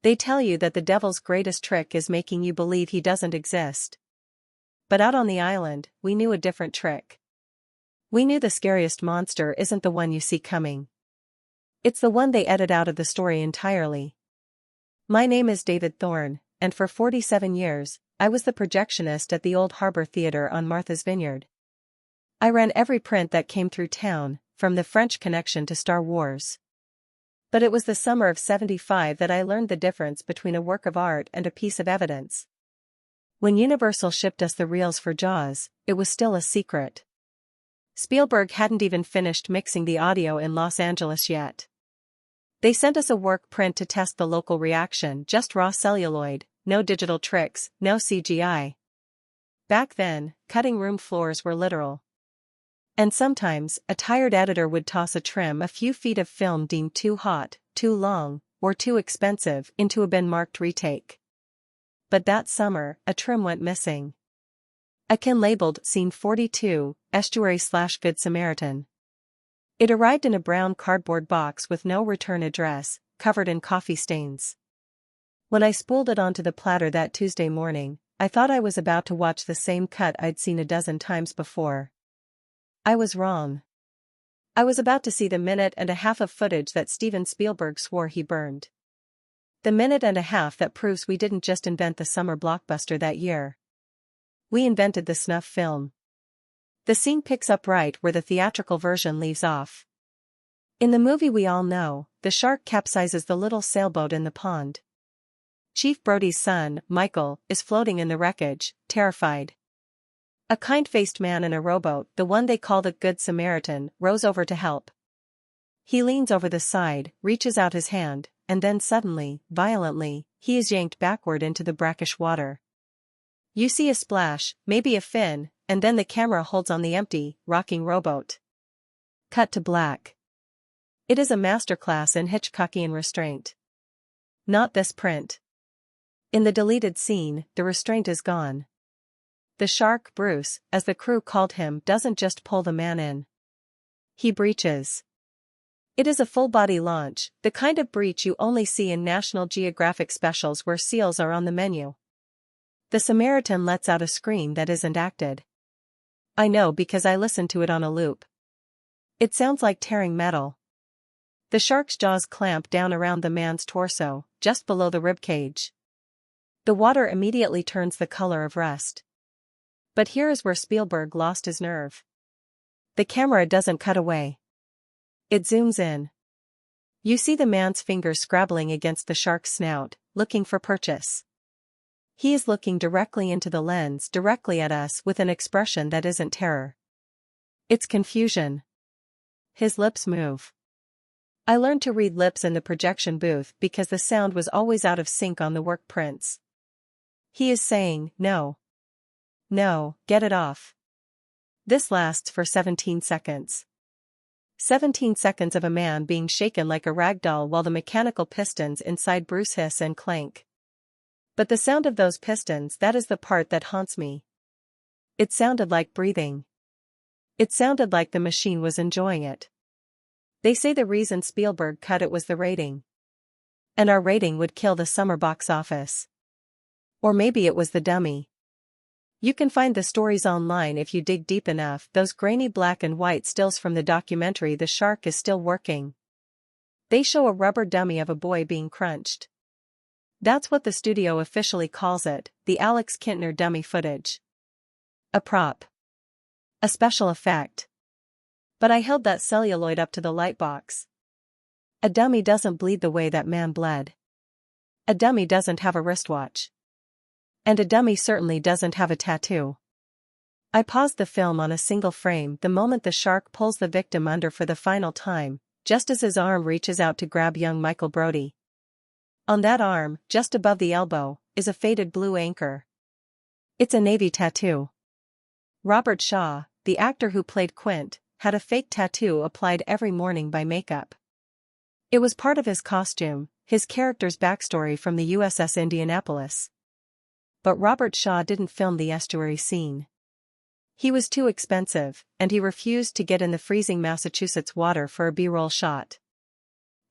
They tell you that the devil's greatest trick is making you believe he doesn't exist. But out on the island, we knew a different trick. We knew the scariest monster isn't the one you see coming. It's the one they edit out of the story entirely. My name is David Thorne, and for 47 years, I was the projectionist at the Old Harbor Theater on Martha's Vineyard. I ran every print that came through town, from The French Connection to Star Wars. But it was the summer of '75 that I learned the difference between a work of art and a piece of evidence. When Universal shipped us the reels for Jaws, it was still a secret. Spielberg hadn't even finished mixing the audio in Los Angeles yet. They sent us a work print to test the local reaction, just raw celluloid, no digital tricks, no CGI. Back then, cutting room floors were literal. And sometimes, a tired editor would toss a trim a few feet of film deemed too hot, too long, or too expensive into a bin-marked retake. But that summer, a trim went missing. A can labeled Scene 42, Estuary/Good Samaritan. It arrived in a brown cardboard box with no return address, covered in coffee stains. When I spooled it onto the platter that Tuesday morning, I thought I was about to watch the same cut I'd seen a dozen times before. I was wrong. I was about to see the minute and a half of footage that Steven Spielberg swore he burned. The minute and a half that proves we didn't just invent the summer blockbuster that year. We invented the snuff film. The scene picks up right where the theatrical version leaves off. In the movie we all know, the shark capsizes the little sailboat in the pond. Chief Brody's son, Michael, is floating in the wreckage, terrified. A kind-faced man in a rowboat, the one they call the Good Samaritan, rows over to help. He leans over the side, reaches out his hand, and then suddenly, violently, he is yanked backward into the brackish water. You see a splash, maybe a fin, and then the camera holds on the empty, rocking rowboat. Cut to black. It is a masterclass in Hitchcockian restraint. Not this print. In the deleted scene, the restraint is gone. The shark, Bruce, as the crew called him, doesn't just pull the man in. He breaches. It is a full-body launch, the kind of breach you only see in National Geographic specials where seals are on the menu. The Samaritan lets out a scream that isn't acted. I know because I listened to it on a loop. It sounds like tearing metal. The shark's jaws clamp down around the man's torso, just below the ribcage. The water immediately turns the color of rust. But here is where Spielberg lost his nerve. The camera doesn't cut away. It zooms in. You see the man's fingers scrabbling against the shark's snout, looking for purchase. He is looking directly into the lens, directly at us, with an expression that isn't terror. It's confusion. His lips move. I learned to read lips in the projection booth because the sound was always out of sync on the work prints. He is saying, "No. No, get it off." This lasts for 17 seconds. 17 seconds of a man being shaken like a rag doll while the mechanical pistons inside Bruce hiss and clank. But the sound of those pistons, that is the part that haunts me. It sounded like breathing. It sounded like the machine was enjoying it. They say the reason Spielberg cut it was the rating. And our rating would kill the summer box office. Or maybe it was the dummy. You can find the stories online if you dig deep enough, those grainy black and white stills from the documentary The Shark Is Still Working. They show a rubber dummy of a boy being crunched. That's what the studio officially calls it, the Alex Kintner dummy footage. A prop. A special effect. But I held that celluloid up to the lightbox. A dummy doesn't bleed the way that man bled. A dummy doesn't have a wristwatch. And a dummy certainly doesn't have a tattoo. I paused the film on a single frame the moment the shark pulls the victim under for the final time, just as his arm reaches out to grab young Michael Brody. On that arm, just above the elbow, is a faded blue anchor. It's a Navy tattoo. Robert Shaw, the actor who played Quint, had a fake tattoo applied every morning by makeup. It was part of his costume, his character's backstory from the USS Indianapolis. But Robert Shaw didn't film the estuary scene. He was too expensive, and he refused to get in the freezing Massachusetts water for a B-roll shot.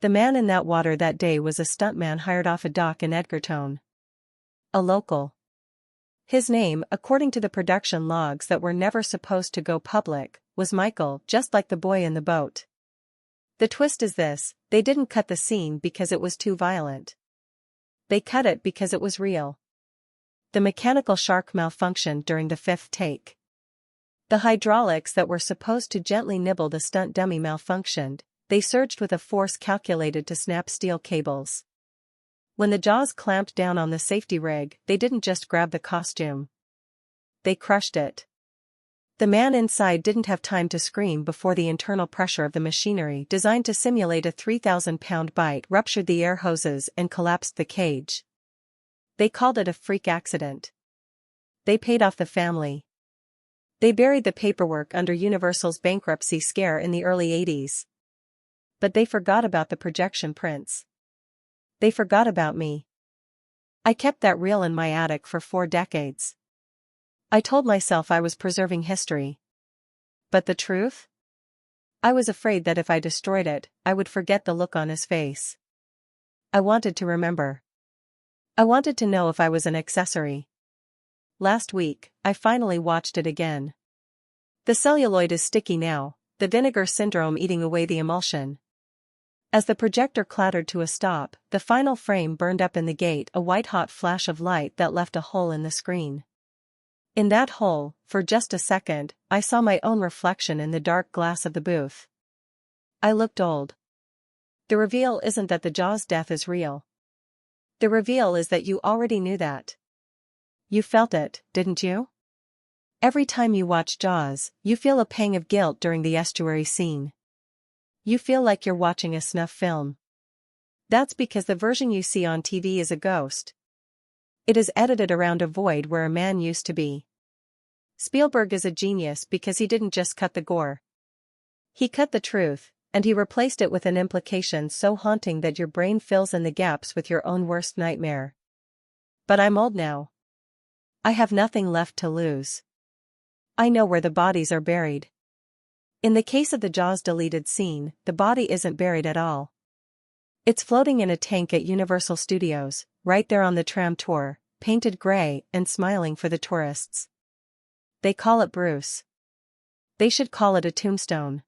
The man in that water that day was a stuntman hired off a dock in Edgartown. A local. His name, according to the production logs that were never supposed to go public, was Michael, just like the boy in the boat. The twist is this: they didn't cut the scene because it was too violent. They cut it because it was real. The mechanical shark malfunctioned during the 5th take. The hydraulics that were supposed to gently nibble the stunt dummy malfunctioned. They surged with a force calculated to snap steel cables. When the Jaws clamped down on the safety rig, they didn't just grab the costume. They crushed it. The man inside didn't have time to scream before the internal pressure of the machinery designed to simulate a 3,000-pound bite ruptured the air hoses and collapsed the cage. They called it a freak accident. They paid off the family. They buried the paperwork under Universal's bankruptcy scare in the early 80s. But they forgot about the projection prints. They forgot about me. I kept that reel in my attic for 4 decades. I told myself I was preserving history. But the truth? I was afraid that if I destroyed it, I would forget the look on his face. I wanted to remember. I wanted to know if I was an accessory. Last week, I finally watched it again. The celluloid is sticky now, the vinegar syndrome eating away the emulsion. As the projector clattered to a stop, the final frame burned up in the gate, a white-hot flash of light that left a hole in the screen. In that hole, for just a second, I saw my own reflection in the dark glass of the booth. I looked old. The reveal isn't that the Jaws death is real. The reveal is that you already knew that. You felt it, didn't you? Every time you watch Jaws, you feel a pang of guilt during the estuary scene. You feel like you're watching a snuff film. That's because the version you see on TV is a ghost. It is edited around a void where a man used to be. Spielberg is a genius because he didn't just cut the gore. He cut the truth, and he replaced it with an implication so haunting that your brain fills in the gaps with your own worst nightmare. But I'm old now. I have nothing left to lose. I know where the bodies are buried. In the case of the Jaws deleted scene, the body isn't buried at all. It's floating in a tank at Universal Studios, right there on the tram tour, painted gray and smiling for the tourists. They call it Bruce. They should call it a tombstone.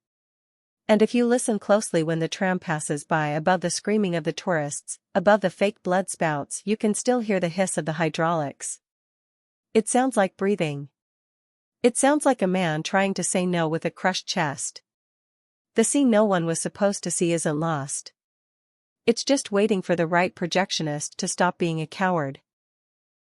And if you listen closely when the tram passes by, above the screaming of the tourists, above the fake blood spouts, you can still hear the hiss of the hydraulics. It sounds like breathing. It sounds like a man trying to say no with a crushed chest. The scene no one was supposed to see isn't lost. It's just waiting for the right projectionist to stop being a coward.